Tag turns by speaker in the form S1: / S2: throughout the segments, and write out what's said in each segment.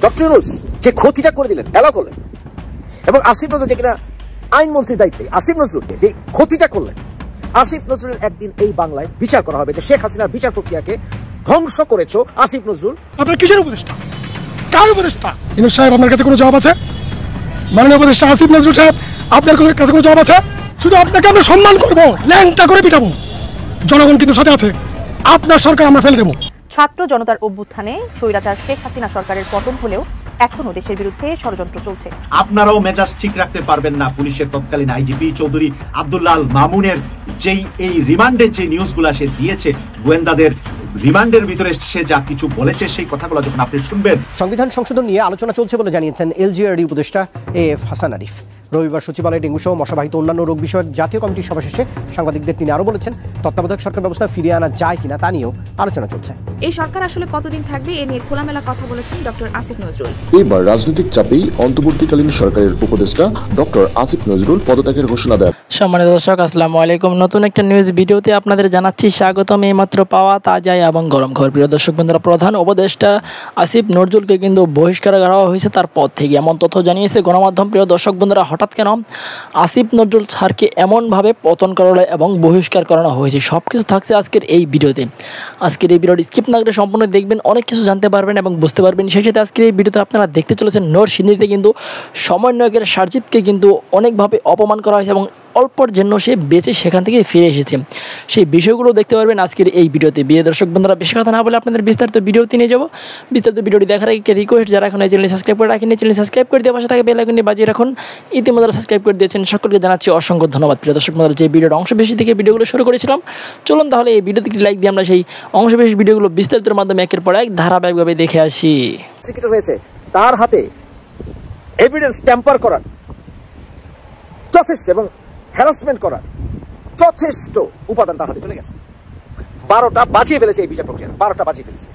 S1: Doctor Yunus যে ক্ষতিটা করে দিলেন, এলাও করলেন, এবং আসিফ নজরুল যে কিনা আইনমন্ত্রীর দায়িত্বে আসিফ নজরুলকে যে ক্ষতিটা করলেন, আসিফ নজরুলের একদিন এই বাংলায় বিচার করা হবে যে শেখ হাসিনার বিচার প্রক্রিয়াকে ধ্বংস করেছো আসিফ নজরুল।
S2: আপনার কিসের উপদেষ্টা, কার উপদেষ্টা? ইউনূস সাহেব আপনার কাছে কোনো জবাব আছে? মাননীয় উপদেষ্টা আসিফ নজরুল সাহেব আপনার কাছে কোনো জবাব আছে? শুধু আপনাকে আমরা সম্মান করবো, ল্যাংটা করে পিটাবো, জনগণ কিন্তু সাথে আছে, আপনার সরকার আমরা ফেলে দেবো।
S3: ছাত্র জনতার অভ্যুত্থানে স্বৈরাচার শেখ হাসিনা সরকারের পতন হলেও এখনো দেশের বিরুদ্ধে ষড়যন্ত্র চলছে।
S4: আপনারাও মেজাজ ঠিক রাখতে পারবেন না পুলিশের তৎকালীন আইজিপি চৌধুরী আব্দুল্লাহ মামুনের যেই এই রিমান্ডের যে নিউজগুলো সে দিয়েছে, গোয়েন্দাদের রিমান্ডের ভিতরে সে যা কিছু বলেছে সেই কথাগুলো যখন আপনি শুনবেন।
S5: সংবিধান সংশোধন নিয়ে আলোচনা চলছে বলে জানিয়েছেন এলজিআরডি উপদেষ্টা এএফ হাসান আরিফ। রবিবার সচিবালয়ে ডেঙ্গু সহ মশাবাহিত অন্যান্য রোগ বিষয়ক জাতীয় কমিটির সভা শেষে সাংবাদিকদের তিনি আরও বলেছেন, তত্ত্বাবধায়ক সরকার ব্যবস্থা ফিরিয়ে আনা যায় কিনা তা নিয়েও আলোচনা চলছে।
S6: এই সরকার আসলে কতদিন থাকবে এ নিয়ে খোলামেলা কথা বলেছেন ডক্টর আসিফ নজরুল।
S7: এবার রাজনৈতিক চাপেই অন্তর্বর্তীকালীন সরকারের উপদেষ্টা ডক্টর আসিফ নজরুল পদত্যাগের ঘোষণা দেন।
S8: সম্মানিত দর্শক, আসসালামু আলাইকুম। নতুন একটা নিউজ ভিডিওতে আপনাদের জানাচ্ছি স্বাগতম। এইমাত্র পাওয়া তাজা এবং গরম খবর। প্রিয় দর্শক বন্ধুরা, প্রধান উপদেষ্টা আসিফ নজরুলকে কিন্তু বহিষ্কার করা হয়েছে তার পদ থেকে, এমন তথ্য জানিয়েছে গণমাধ্যম। প্রিয় দর্শক বন্ধুরা, হঠাৎ কেন আসিফ নজরুল স্যারকে এমনভাবে পতন করানো এবং বহিষ্কার করানো হয়েছে, সব কিছু থাকছে আজকের এই ভিডিওতে। আজকের এই ভিডিওটি স্কিপ না করে সম্পূর্ণ দেখবেন, অনেক কিছু জানতে পারবেন এবং বুঝতে পারবেন। সেই সাথে আজকের এই ভিডিওতে আপনারা দেখতে চলেছেন নরসিংদীতে কিন্তু সমন্বয়কের সারজিৎকে কিন্তু অনেকভাবে অপমান করা হয়েছে এবং অল্পর জন্য সে বেঁচে সেখান থেকে ফিরে এসেছে। সেই বিষয়গুলো দেখতে পারবেন আজকের এই ভিডিওতে। বিয়ে দর্শক বন্ধুরা, বেশি কথা না বলে আপনাদের বিস্তারিত ভিডিওতে নিয়ে যাবো। বিস্তারিত ভিডিওটি দেখার আগে রিকোয়েস্ট, যারা এখন এই চ্যানেল সাবস্ক্রাইব করে রাখেন, চ্যানেল সাবস্ক্রাইব করে দিয়ে পাশে থাকে বেল আইকনটি বাজিয়ে রাখুন। ইতিমধ্যে সাবস্ক্রাইব করে দিয়েছেন সকলকে জানাচ্ছি অসংখ্য ধন্যবাদ। প্রিয় দর্শক বন্ধুরা, যে ভিডিওর অংশ বেশি থেকে ভিডিওগুলো শুরু করেছিলাম, চলুন তাহলে এই ভিডিওতে একটি লাইক দিয়ে আমরা সেই অংশ বেশি ভিডিওগুলো বিস্তারিতের মাধ্যমে একের পর এক ধারাবাহিকভাবে দেখে আসি।
S1: হয়েছে তার হাতে এভিডেন্স ট্যাম্পার করার যথেষ্ট এবং হ্যারাসমেন্ট করার যথেষ্ট উপাদান তার হাতে চলে গেছে। 12টা বাজিয়ে ফেলেছে এই বিচার প্রক্রিয়া, 12টা বাজিয়ে ফেলেছে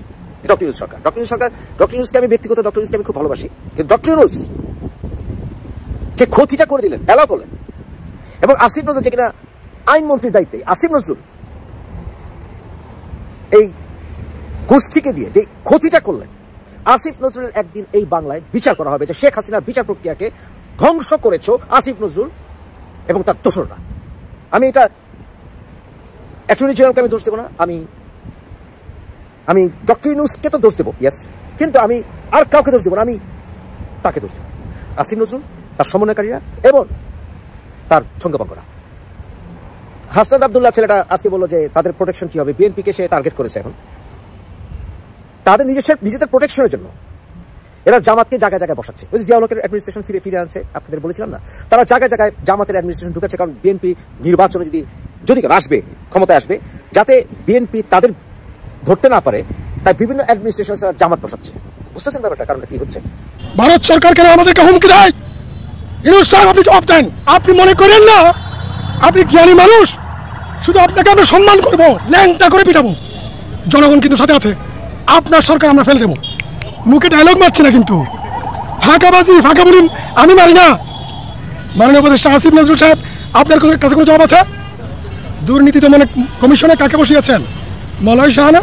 S1: ডক্টর ইউনূস সরকার। ডক্টর ইউনূসকে আমি ব্যক্তিগত ডক্টর ইউনূসকে আমি খুব ভালোবাসি, কিন্তু ডক্টর ইউনূস যে ক্ষতিটা করে দিলেন, এলাও করলেন, এবং আসিফ নজরুল যে কিনা আইনমন্ত্রীর দায়িত্বে আসিফ নজরুল এই গোষ্ঠীকে দিয়ে যে ক্ষতিটা করলেন, আসিফ নজরুলের একদিন এই বাংলায় বিচার করা হবে যে শেখ হাসিনার বিচার প্রক্রিয়াকে ধ্বংস করেছো আসিফ নজরুল এবং তার দোসররা। আমি এটা অ্যাটর্নি জেনারেলকে আমি দোষ দেবো না, আমি ডক্টর ইউনূসকে তো দোষ দেবো, ইয়েস, কিন্তু আমি আর কাউকে দোষ দেবো না, আমি তাকে দোষ দেবো, আসিফ নজরুল, তার সমন্বয়কারীরা এবং তার সঙ্গপাঙ্গরা। হাসনাত আব্দুল্লাহ ছেলেটা আজকে বললো যে তাদের প্রোটেকশন কি হবে, বিএনপিকে সে টার্গেট করেছে। এখন তাদের নিজেদের প্রোটেকশনের জন্য এরা জামাতকে জায়গায় জায়গায় বসাচ্ছে। ওই জিয়াউল হকের অ্যাডমিনিস্ট্রেশন ফিরে আনছে, আপনাদের বলেছিলাম না, তারা জায়গায় জায়গায় জামাতের অ্যাডমিনিস্ট্রেশন ঢুকাচ্ছে, কারণ বিএনপি নির্বাচনে যদি আসবে, ক্ষমতায় আসবে, যাতে বিএনপি তাদের ধরতে না পারে, তাই বিভিন্ন অ্যাডমিনিস্ট্রেশন জামাত বসাচ্ছে। বুঝতেছেন ব্যাপারটা, কারণটা কি হচ্ছে?
S2: ভারত সরকার কেন আমাদেরকে হুমকি দেয়? ইউনূস সাহেব আপনি জবাব দেন। আপনি মনে করেন না আপনি জ্ঞানী মানুষ, শুধু আপনাকে আমরা সম্মান করবো, ল্যাংটা করে পিটাবো, জনগণ কিন্তু সাথে আছে, আপনার সরকার আমরা ফেলে দেবো। মুখে ডায়লগ মারছে না, কিন্তু ফাঁকাবাজি ফাঁকা বলুন, আমি মারি না। মাননীয় উপদেষ্টা আসিফ নজরুল সাহেব আপনার কাছে কোনো জবাব আছে? দুর্নীতি দমন কমিশনে কাকে বসিয়েছেন? মলয় শাহ না?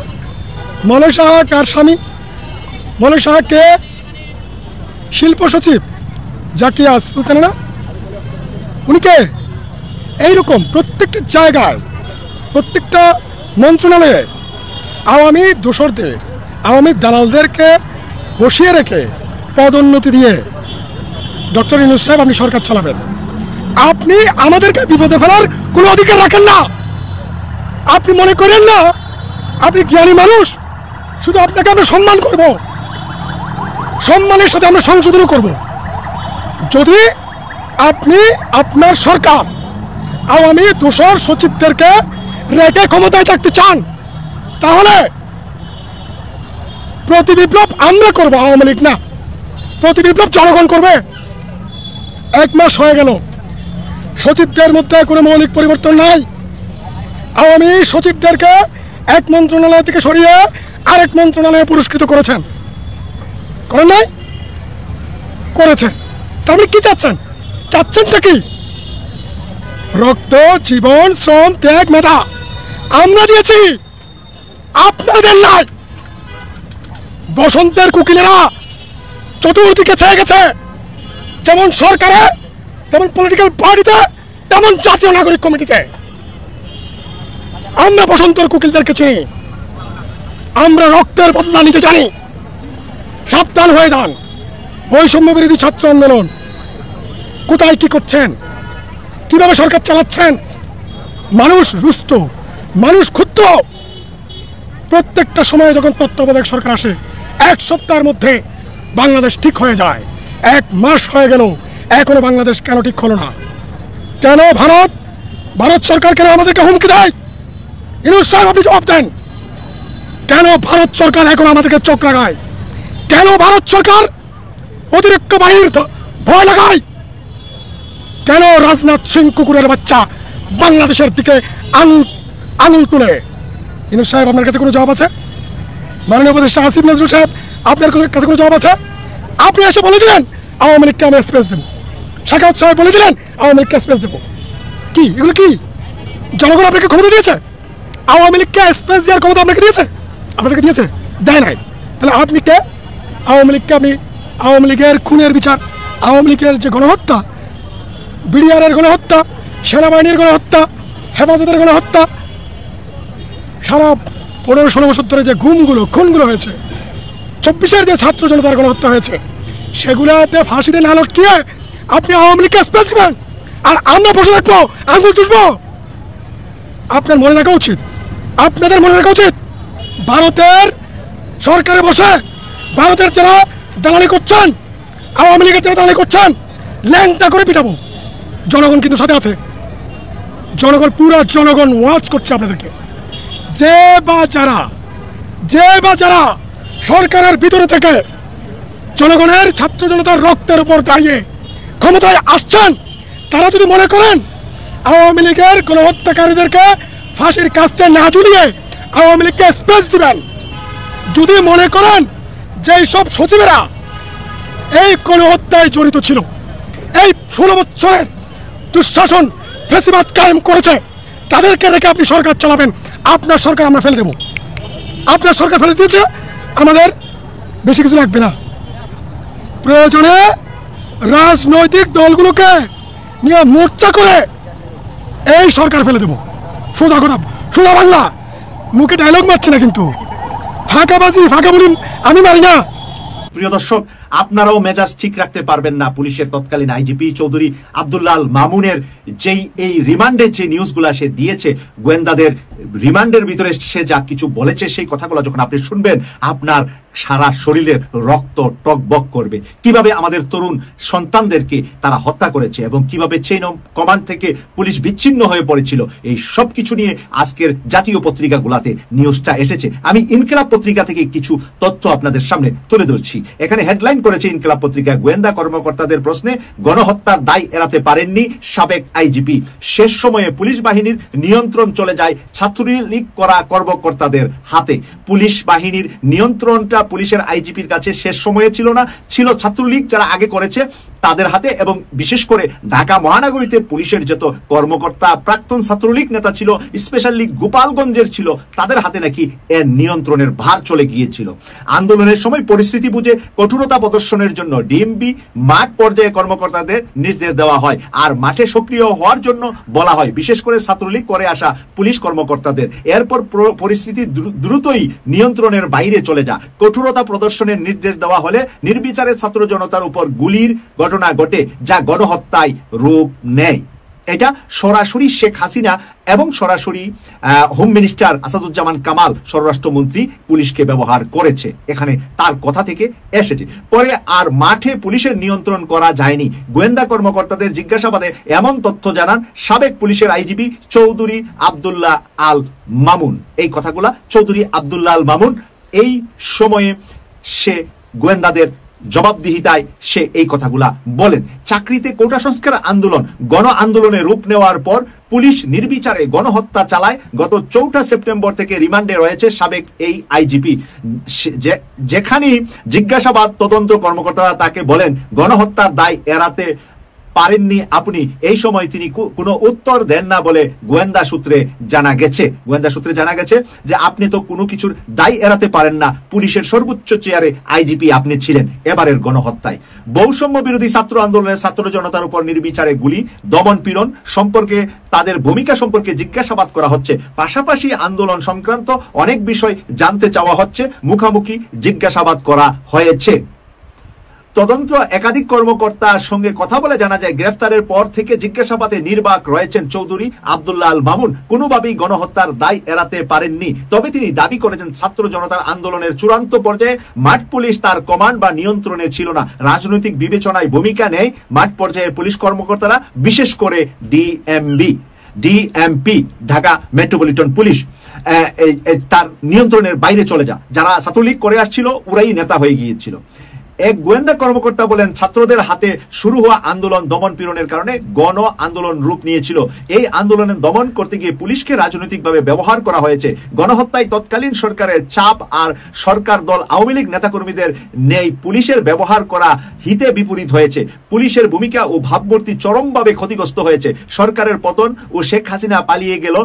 S2: মলয় শাহ কার স্বামী? মলয় শাহ কে? শিল্প সচিব জাকিয়া সুলতানা না? উনি কে? এইরকম প্রত্যেকটা জায়গায়, প্রত্যেকটা মন্ত্রণালয়ে আওয়ামী দোসরদের, আওয়ামী দালালদেরকে বসিয়ে রেখে পদোন্নতি দিয়ে ডক্টর ইউনূস সাহেব আপনি সরকার চালাবেন। আপনি আমাদেরকে বিপদে ফেলার কোনো অধিকার রাখেন না। আপনি মনে করেন না আপনি জ্ঞানী মানুষ, শুধু আপনাকে আমরা সম্মান করব, সম্মানের সাথে আমরা সংশোধনও করব। যদি আপনি আপনার সরকার আওয়ামী দোসর সচিবদেরকে রেখে ক্ষমতায় থাকতে চান, তাহলে প্রতি বিপ্লব আমরা করব, আওয়ামী লীগ না। প্রতি বিপ্লব জনগণ করবে। 1 মাস হয়ে গেল, সচিবদের মধ্যে কোনো মৌলিক পরিবর্তন নাই। আওয়ামী সচিবদেরকে এক মন্ত্রণালয় থেকে সরিয়ে আরেক মন্ত্রণালয়ে পুরস্কৃত করেছেন, করেন নাই? করেছেন। তাহলে কি চাচ্ছেন? চাচ্ছেনটা কি? রক্ত, জীবন, শ্রম, ত্যাগ, মেধা আমরা দিয়েছি, আপনাদের নাই। বসন্তের কুকিলেরা চতুর্দিকে ছেয়ে গেছে, যেমন সরকারে, তেমন পলিটিক্যাল পার্টিতে, তেমন জাতীয় নাগরিক কমিটিতে। আমরা বসন্তর কুকিলদেরকে চিনি, আমরা রক্তের বদলা নিতে জানি। সাবধান হয়ে যান। বৈষম্য বিরোধী ছাত্র আন্দোলন কোথায় কি করছেন, কিভাবে সরকার চালাচ্ছেন। মানুষ রুষ্ট, মানুষ ক্ষুব্ধ। প্রত্যেকটা সময়ে যখন তত্ত্বাবধায়ক সরকার আসে, এক সপ্তাহের মধ্যে বাংলাদেশ ঠিক হয়ে যায়। 1 মাস হয়ে গেল, এখনো বাংলাদেশ কেন ঠিক হলো না? কেন ভারত সরকার কেন আমাদেরকে হুমকি দেয়? ইউনূস সাহেব, আপনি জবাব দেন। কেন ভারত সরকার এখন আমাদেরকে চোখ লাগায়? কেন ভারত সরকার অতিরিক্ত বাহিনীর ভয় লাগায়? কেন রাজনাথ সিং কুকুরের বাচ্চা বাংলাদেশের দিকে আঙুল তুলে? ইউনূস সাহেব, আপনার কাছে কোনো জবাব আছে? মাননীয় উপদেষ্টা আসিফ নজরুল সাহেব, আপনার কাছে কোনো জবাব আছে? আপনি এসে বলে দিলেন আওয়ামী লীগকে আমি স্পেস দেবো, সাখাওয়াত সাহেব বলে দিলেন আওয়ামী লীগকে স্পেস দেবো। কি এগুলো? কি জনগণ আপনাকে ক্ষমতা দিয়েছে? আওয়ামী লীগকে স্পেস দেওয়ার ক্ষমতা আপনাকে দিয়েছে? আপনাদেরকে দিয়েছে? দেয় নাই। তাহলে আপনি কে? আওয়ামী লীগকে আমি আওয়ামী লীগের খুনের বিচার, আওয়ামী লীগের যে গণহত্যা, বিডিআরের গণহত্যা, সেনাবাহিনীর গণহত্যা, হেফাজতের গণহত্যা, সারা 15-16 বছর ধরে যে খুনগুলো হয়েছে, 24-এর যে ছাত্র জনতার গণহত্যা হয়েছে, সেগুলাতে ফাঁসিতে না লটকিয়ে আপনি আওয়ামী লীগকে স্পেস দেবেন আর আমরা বসে থাকবো, আঙুল চুষবো? আপনার মনে রাখা উচিত, আপনাদের মনে রাখা উচিত, ভারতের সরকারে বসে ভারতের যারা দালালি করছেন, আওয়ামী লীগের যারা দালালি করছেন, ল্যাংটা করে পিটাবো। জনগণ কিন্তু সাথে আছে, জনগণ, পুরো জনগণ ওয়াচ করছে আপনাদেরকে। যে বা যারা সরকারের ভিতরে থেকে জনগণের, ছাত্র জনতার রক্তের উপর দাঁড়িয়ে ক্ষমতায় আসছেন, তারা যদি মনে করেন আওয়ামী লীগের গণহত্যাকারীদেরকে ফাঁসির কাস্টে না ঝুলিয়ে আওয়ামী লীগকে স্পেস দিবেন, যদি মনে করেন যে সব সচিবেরা এই গণহত্যায় জড়িত ছিল, এই 16 বছরের দুঃশাসন ফ্যাসিবাদ কায়েম করেছে, তাদেরকে রেখে আপনি সরকার চালাবেন, আপনার সরকার আমরা ফেলে দেব। আপনার সরকার ফেলে দিতে আমাদের বেশি কিছু লাগবে না। প্রয়োজনে রাজনৈতিক দলগুলোকে নিয়ে মোর্চা করে এই সরকার ফেলে দেব। সোজা কথা, সোজা বাংলা, মুখে ডায়লগ মারছে না কিন্তু, ফাঁকা বলি আমি মারি না।
S4: প্রিয় দর্শক, আপনারাও মেজাজ ঠিক রাখতে পারবেন না পুলিশের তৎকালীন আইজিপি চৌধুরী আব্দুল্লাহ মামুনের যেই এই রিমান্ডের যে নিউজগুলা সে দিয়েছে, গোয়েন্দাদের রিমান্ডের ভিতরে সে যা কিছু বলেছে, সেই কথাগুলো যখন আপনি শুনবেন, আপনার সারা শরীরের রক্ত টকবক করবে। কিভাবে আমাদের তরুণ সন্তানদেরকে তারা হত্যা করেছে এবং কিভাবে চেইন অফ কমান্ড থেকে পুলিশ বিচ্ছিন্ন হয়ে পড়েছিল, এই সব কিছু নিয়ে আজকের জাতীয় পত্রিকাগুলোতে নিউজটা এসেছে। আমি ইনকিলাব পত্রিকা থেকে কিছু তথ্য আপনাদের সামনে তুলে ধরছি। এখানে হেডলাইন করেছে ইনকিলাব পত্রিকা, গোয়েন্দা কর্মকর্তাদের প্রশ্নে গণহত্যার দায় এড়াতে পারেননি সাবেক আইজিপি, শেষ সময়ে পুলিশ বাহিনীর নিয়ন্ত্রণ চলে যায় ছাত্রলীগ করা কর্মকর্তাদের হাতে। পুলিশ বাহিনীর নিয়ন্ত্রণটা পুলিশের আইজিপির কাছে শেষ সময়ে ছিল না, ছিল ছাত্রলীগ যারা আগে করেছে তাদের হাতে, এবং বিশেষ করে ঢাকা মহানগরীতে পুলিশের যত কর্মকর্তা প্রাক্তন ছাত্রলীগ নেতা ছিল, স্পেশালি গোপালগঞ্জের ছিল, তাদের হাতে নাকি এর নিয়ন্ত্রণের ভার চলে গিয়েছিল। আন্দোলনের সময় পরিস্থিতি বুঝে কঠোরতা প্রদর্শনের জন্য ডিএমপি মাঠ পর্যায়ে কর্মকর্তাদের নির্দেশ দেওয়া হয়, আর মাঠে সক্রিয় হওয়ার জন্য বলা হয়, বিশেষ করে ছাত্রলীগ করে আসা পুলিশ কর্মকর্তাদের। এরপর পরিস্থিতি দ্রুতই নিয়ন্ত্রণের বাইরে চলে যায়। কঠোরতা প্রদর্শনের নির্দেশ দেওয়া হলে নির্বিচারে ছাত্র জনতার উপর গুলির ঘটনা ঘটে, যা গণহত্যায় রূপ নেয়। এটা সরাসরি শেখ হাসিনা এবং সরাসরি হোম মিনিস্টার আসাদুজ্জামান কামাল স্বরাষ্ট্রমন্ত্রী পুলিশকে ব্যবহার করেছে, এখানে তার কথা থেকে এসেছে। পরে আর মাঠে পুলিশের নিয়ন্ত্রণ করা যায়নি। গোয়েন্দা কর্মকর্তাদের জিজ্ঞাসাবাদে এমন তথ্য জানান সাবেক পুলিশের আইজিপি চৌধুরী আব্দুল্লাহ আল মামুন। এই কথাগুলা চৌধুরী আব্দুল্লাহ আল মামুন এই সময়ে সে গোয়েন্দাদের জবাবদিহিতায় সে এই কথাগুলা বলেন। চাকরিতে কোটা সংস্কার আন্দোলন গণ আন্দোলনে রূপ নেওয়ার পর পুলিশ নির্বিচারে গণহত্যা চালায়। গত 4 সেপ্টেম্বর থেকে রিমান্ডে রয়েছে সাবেক এই আইজিপি। যেখানে জিজ্ঞাসাবাদ তদন্ত কর্মকর্তারা তাকে বলেন গণহত্যার দায় এড়াতে পারেননি আপনি, এই সময় তিনি কোনো উত্তর দেন না বলে গোয়েন্দা সূত্রে জানা গেছে যে আপনি তো কোনো কিছুর দায় এড়াতে পারেন না, পুলিশের সর্বোচ্চ চেয়ারে আইজিপি আপনি ছিলেন এবারের গণহত্যায়। বৈষম্য বিরোধী ছাত্র আন্দোলনের ছাত্র জনতার উপর নির্বিচারে গুলি, দমন পীড়ন সম্পর্কে তাদের ভূমিকা সম্পর্কে জিজ্ঞাসাবাদ করা হচ্ছে, পাশাপাশি আন্দোলন সংক্রান্ত অনেক বিষয় জানতে চাওয়া হচ্ছে, মুখামুখি জিজ্ঞাসাবাদ করা হয়েছে। তদন্ত একাধিক কর্মকর্তার সঙ্গে কথা বলে জানা যায় গ্রেফতারের পর থেকে জিজ্ঞাসাবাদে নির্বাক রয়েছেন চৌধুরী আব্দুল্লাহ আল মামুন। কোনোভাবেই গণহত্যার দায় এড়াতে পারেননি। তবে তিনি দাবি করেছেন ছাত্র জনতার আন্দোলনের চূড়ান্ত পর্যায়ে মাঠ পুলিশ তার কমান্ড বা নিয়ন্ত্রণে ছিল না, রাজনৈতিক বিবেচনায় ভূমিকা নেয় মাঠ পর্যায়ে পুলিশ কর্মকর্তারা, বিশেষ করে ডিএমপি ঢাকা মেট্রোপলিটন পুলিশ তার নিয়ন্ত্রণের বাইরে চলে যারা ছাত্রলীগ করে আসছিল ওরাই নেতা হয়ে গিয়েছিল। এক গোয়েন্দা কর্মকর্তা বলেন ছাত্রদের হাতে শুরু হওয়া আন্দোলন দমন পীড়নের কারণে গণ আন্দোলন রূপ নিয়েছিল। এই আন্দোলনের দমন করতে গিয়ে পুলিশকে রাজনৈতিকভাবে ব্যবহার করা হয়েছে। গণহত্যায় তৎকালীন সরকারের চাপ আর সরকার দল আওয়ামী লীগ নেতাকর্মীদের নেই পুলিশের ব্যবহার করা হিতে বিপরীত হয়েছে। পুলিশের ভূমিকা ও ভাবমূর্তি চরমভাবে ক্ষতিগ্রস্ত হয়েছে। সরকারের পতন ও শেখ হাসিনা পালিয়ে গেল,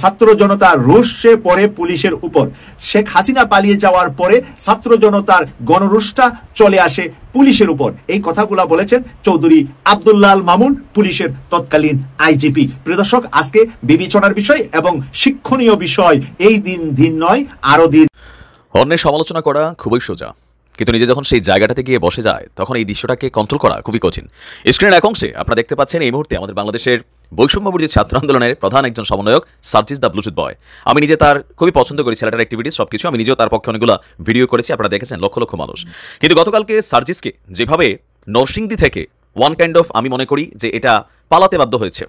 S4: ছাত্র জনতা রোষে পড়ে পুলিশের উপর। শেখ হাসিনা পালিয়ে যাওয়ার পরে ছাত্র জনতার গণরোষটা চলে আসে পুলিশের উপর। এই কথাগুলো বলেছেন চৌধুরী আব্দুল্লাহ আল মামুন, পুলিশের তৎকালীন আইজিপি। প্রিয় দর্শক, আজকে বিবেচনার বিষয় এবং শিক্ষণীয় বিষয়, এই দিন নয় আরো দিন।
S9: অন্যের সমালোচনা করা খুবই সোজা, কিন্তু নিজে যখন সেই জায়গাটাতে গিয়ে বসে যায় তখন এই দৃশ্যটাকে কন্ট্রোল করা খুবই কঠিন। স্ক্রিনের এক অংশে আপনারা দেখতে পাচ্ছেন এই মুহূর্তে আমাদের বাংলাদেশের বৈষম্য বিরোধী ছাত্র আন্দোলনের প্রধান একজন সমন্বয়ক সার্জিস দ্য ব্লুটুথ বয়। আমি নিজে তার খুবই পছন্দ করি ছেলেটার অ্যাক্টিভিটিস সবকিছু, আমি নিজেও তার পক্ষে অনেকগুলো ভিডিও করেছি, আপনারা দেখেছেন লক্ষ লক্ষ মানুষ। কিন্তু গতকালকে সার্জিসকে যেভাবে নরসিংদী থেকে ওয়ান কাইন্ড অফ আমি মনে করি যে এটা পালাতে বাধ্য হয়েছে।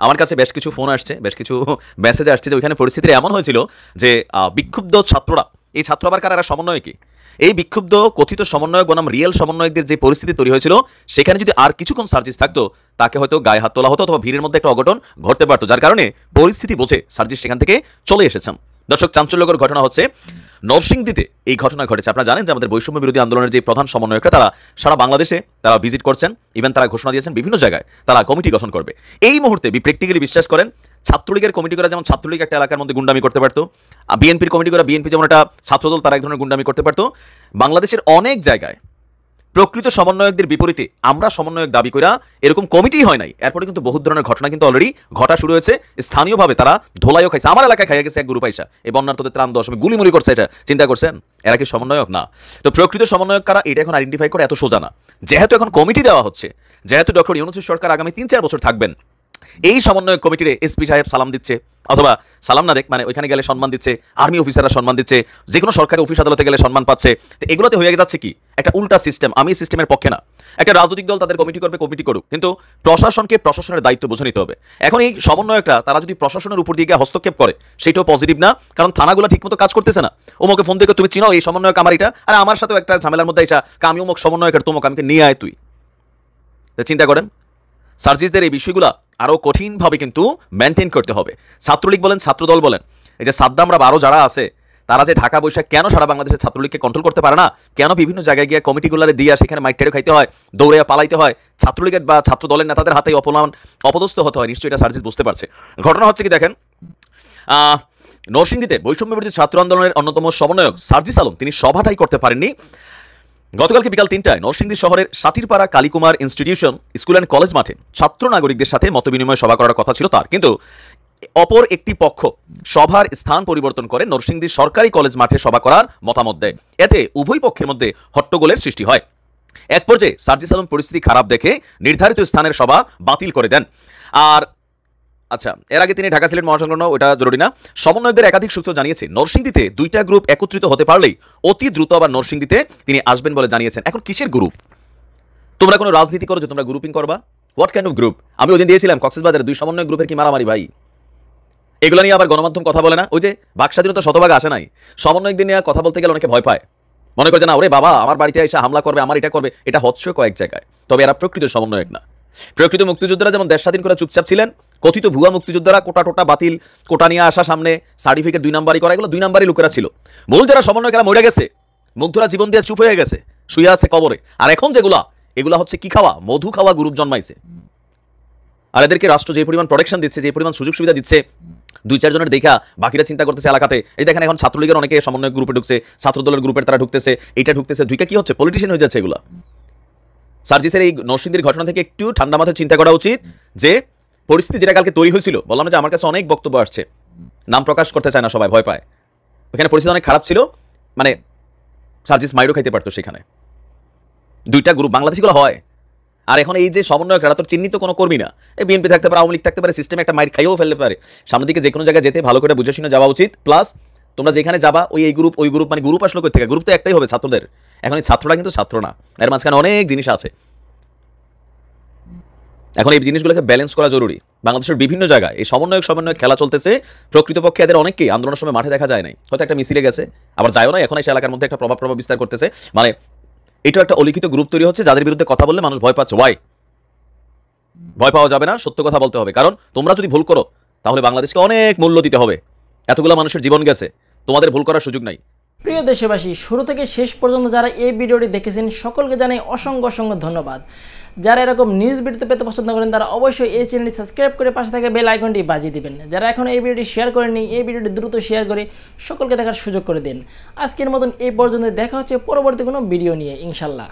S9: আমার কাছে বেশ কিছু ফোন আসছে, বেশ কিছু মেসেজ আসছে যে ওইখানে পরিস্থিতি এমন হয়েছিল যে বিক্ষুব্ধ ছাত্ররা, এই ছাত্র আবার কারা সমন্বয়কে, এই বিক্ষুব্ধ কথিত সমন্বয়ক বনাম রিয়েল সমন্বয়কদের যে পরিস্থিতি তৈরি হয়েছিল সেখানে যদি আর কিছুক্ষণ সার্জিস থাকতো তাকে হয়তো গায়ে হাত তোলা হতো অথবা ভিড়ের মধ্যে একটা অঘটন ঘটতে পারতো, যার কারণে পরিস্থিতি বুঝে সার্জিস সেখান থেকে চলে এসেছেন। দর্শক, চাঞ্চল্যকর ঘটনা হচ্ছে নরসিংদীতে এই ঘটনা ঘটেছে। আপনারা জানেন যে আমাদের বৈষম্য বিরোধী আন্দোলনের যে প্রধান সমন্বয়করা তারা সারা বাংলাদেশে তারা ভিজিট করছেন, ইভেন তারা ঘোষণা দিয়েছেন বিভিন্ন জায়গায় তারা কমিটি গঠন করবে। এই মুহূর্তে প্র্যাকটিক্যালি বিশ্বাস করেন ছাত্রলীগের কমিটি করা যেমন ছাত্রলীগ একটা এলাকার মধ্যে গুন্ডামি করতে পারতো, বিএনপির কমিটি করা বিএনপি যেমন একটা ছাত্রদল তারা এক ধরনের গুন্ডামি করতে পারতো, বাংলাদেশের অনেক জায়গায় প্রকৃত সমন্বয়কদের বিপরীতে আমরা সমন্বয়ক দাবি করা এরকম কমিটি হয় নাই। এরপরে কিন্তু বহু ধরনের ঘটনা কিন্তু অলরেডি ঘটা শুরু হয়েছে। স্থানীয়ভাবে তারা ধোলাইও খাইছে, আমার এলাকায় খাইয়া গেছে এক গ্রুপ আইসা, এই বন্যার্থদের ত্রাণ দেওয়ার সময় গুলিমুলি করছে। এটা চিন্তা করছেন এরা কি সমন্বয়ক? না। তো প্রকৃত সমন্বয়ক কারা এটা এখন আইডেন্টিফাই করে এত সোজা না। যেহেতু এখন কমিটি দেওয়া হচ্ছে, যেহেতু ডক্টর ইউনূস সরকার আগামী ৩-৪ বছর থাকবেন, এই সমন্বয়ক কমিটিরে এসপি সাহেব সালাম দিচ্ছে, অথবা সালাম না দেখ মানে ওইখানে গেলে সম্মান দিচ্ছে, আর্মি অফিসাররা সম্মান দিচ্ছে, যে কোনো সরকারি অফিস আদালতে গেলে সম্মান পাচ্ছে। তো এগুলোতে হয়ে যাচ্ছে কি একটা উল্টা সিস্টেম। আমি সিস্টেমের পক্ষে না। একটা রাজনৈতিক দল তাদের কমিটি করবে, কমিটি করুক, কিন্তু প্রশাসনকে প্রশাসনের দায়িত্ব বুঝে নিতে হবে। এখন এই সমন্বয়করা তারা যদি প্রশাসনের উপর দিয়ে হস্তক্ষেপ করে সেটাও পজিটিভ না, কারণ থানাগুলো ঠিকমতো কাজ করতেছে না। ওমকে ফোন দিয়ে তুমি চিনো এই সমন্বয়ক আমার এটা, আর আমার সাথেও একটা ঝামেলার মধ্যে এটা, আমি অমুক সমন্বয়কের তোমাকে আমাকে নিয়ে আয় তুই। চিন্তা করেন সার্জিসদের এই বিষয়গুলো আরও কঠিনভাবে কিন্তু মেনটেন করতে হবে। ছাত্রলীগ বলেন, ছাত্রদল বলেন, এই যে সাদ্দামরা 12 যারা আছে তারা যে ঢাকা বৈশাখ কেন সারা বাংলাদেশের ছাত্রলীগকে কন্ট্রোল করতে পারে না, কেন বিভিন্ন জায়গায় গিয়ে কমিটিগুলারে দিয়ে সেখানে মাইটেরও খাইতে হয়, দৌড়ে পালাইতে হয়, ছাত্রলীগের বা ছাত্র দলের নেতাদের হাতেই অপদস্থ হতে হয়, নিশ্চয়ই এটা সার্জিস বুঝতে পারছে। ঘটনা হচ্ছে কি দেখেন, নরসিংদীতে বৈষম্য বিরোধী ছাত্র আন্দোলনের অন্যতম সমন্বয়ক সার্জিস আলম তিনি সভাটাই করতে পারেননি। গতকালকে বিকাল 3টায় নরসিংদী শহরের Satirpara Kalikumar institution school and college মাঠে ছাত্র নাগরিকদের সাথে মতবিনিময় সভা করার কথা ছিল তার, কিন্তু অপর একটি পক্ষ সভার স্থান পরিবর্তন করে নরসিংদী সরকারি কলেজ মাঠে সভা করার মতামত দেয়। এতে উভয় পক্ষের মধ্যে হট্টগোলের সৃষ্টি হয়। এক পর্যায়ে সার্জিস আলম পরিস্থিতি খারাপ দেখে নির্ধারিত স্থানের সভা বাতিল করে দেন। আর আচ্ছা, এর আগে তিনি ঢাকা সিলেট মহাসংলগ্ন, ওটা জরুরি না। সমন্বয়কদের একাধিক সূত্র জানিয়েছে নরসিংদীতে 2টা গ্রুপ একত্রিত হতে পারলেই অতি দ্রুত আবার নরসিংদীতে তিনি আসবেন বলে জানিয়েছেন। এখন কিসের গ্রুপ? তোমরা কোনো রাজনীতি করো যে তোমরা গ্রুপিং করবা? What kind of group? আমি ওই দিন দিয়েছিলাম কক্সবাজারে 2 সমন্বয় গ্রুপের কি মারামারি ভাই। এগুলো নিয়ে আবার গণমাধ্যম কথা বলে না। ওই যে বাক স্বাধীনতা শতভাগ আসে নাই, সমন্বয়কদের নিয়ে কথা বলতে গেলে অনেকে ভয় পায়, মনে করে যে না ওরে বাবা আমার বাড়িতে এসে হামলা করবে, আমার এটা করবে। এটা হচ্ছে কয়েক জায়গায়, তবে এরা প্রকৃত সমন্বয়ক না। প্রকৃত মুক্তিযোদ্ধারা যেমন দেশ স্বাধীন করে চুপচাপ ছিলেন, কথিত ভুয়া মুক্তিযোদ্ধারা কোটা বাতিল, কোটা নিয়ে আসা, সামনে সার্টিফিকেট 2 নাম্বারই করা, এগুলো 2 নাম্বারই লোকেরা ছিল। মূল যারা সমন্বয়কেরা মরে গেছে, মুগ্ধরা জীবন দিয়ে চুপ হয়ে গেছে, শুয়ে আছে কবরে। আর এখন যেগুলা এগুলা হচ্ছে কি খাওয়া, মধু খাওয়া গ্রুপ জন্মাইছে। আর এদেরকে রাষ্ট্র যে পরিমাণ প্রোটেকশন দিচ্ছে, যে পরিমাণ সুযোগ সুবিধা দিচ্ছে, 2-4 জনের দেখা বাকিরা চিন্তা করতেছে এলাকাতে। এই দেখেন এখন ছাত্রলীগের অনেকে সমন্বয় গ্রুপে ঢুকছে, ছাত্রদলের গ্রুপের তারা ঢুকতেছে, এইটা ঢুকতেছে, ঢুকে কি হচ্ছে, পলিটিশিয়ান হয়ে যাচ্ছে এগুলা। সার্জিসের এই নরসিংদীর ঘটনা থেকে একটু ঠান্ডা মাথায় চিন্তা করা উচিত যে পরিস্থিতি যেটা কালকে তৈরি হয়েছিল, বললাম যে আমার কাছে অনেক বক্তব্য আসছে, নাম প্রকাশ করতে চায় না সবাই, ভয় পায়। ওখানে পরিস্থিতি অনেক খারাপ ছিল, মানে সার্জিস মাইরও খাইতে পারতো সেখানে। 2টা গ্রুপ বাংলাদেশিগুলো হয়। আর এখন এই যে সমন্বয়ক এরা তো চিহ্নিত কোনো কর্মী না, এই বিএনপি থাকতে পারে, আওয়ামী লীগ থাকতে পারে, সিস্টেমে একটা মাইর খাইয়েও ফেলতে পারে। সামনের দিকে যে কোনো জায়গায় যেতে ভালো করে বুঝে শুনে যাওয়া উচিত। প্লাস তোমরা যেখানে যাবা এই গ্রুপ ওই গ্রুপ, মানে গ্রুপ আসলো কই থেকে, গ্রুপ তো একটাই হবে ছাত্রদের। এখন এই ছাত্ররা কিন্তু ছাত্র না, এর মাঝখানে অনেক জিনিস আছে। এখন এই জিনিসগুলোকে ব্যালেন্স করা জরুরি। বাংলাদেশের বিভিন্ন জায়গায় এই সমন্বয় খেলা চলতেছে। প্রকৃতপক্ষে এদের অনেকেই আন্দোলনের সময় মাঠে দেখা যায় নাই, হয়তো একটা মিছিলে গেছে, আবার যায়ও না, এখন এসে এলাকার মধ্যে একটা প্রভাব বিস্তার করতেছে। মানে এটাও একটা অলিখিত গ্রুপ তৈরি হচ্ছে, যাদের বিরুদ্ধে কথা বললে মানুষ ভয় পাচ্ছে। ওয়াই ভয় পাওয়া যাবে না, সত্য কথা বলতে হবে। কারণ তোমরা যদি ভুল করো তাহলে বাংলাদেশকে অনেক মূল্য দিতে হবে। এতগুলো মানুষের জীবন গেছে, তোমাদের ভুল করার সুযোগ নাই।
S8: প্রিয় দেশবাসী, শুরু থেকে শেষ পর্যন্ত যারা এই ভিডিওটি দেখেছেন সকলকে জানাই অসংখ্য ধন্যবাদ। যারা এরকম নিউজ ভিডিও পেতে পছন্দ করেন তারা অবশ্যই এই চ্যানেলটি সাবস্ক্রাইব করে পাশে থাকা বেল আইকনটি বাজিয়ে দিবেন। যারা এখন এই ভিডিওটি শেয়ার করেননি, এই ভিডিওটি দ্রুত শেয়ার করে সকলকে দেখার সুযোগ করে দিন। আজকের মতন এই পর্যন্ত, দেখা হচ্ছে পরবর্তী কোনো ভিডিও নিয়ে ইনশাল্লাহ।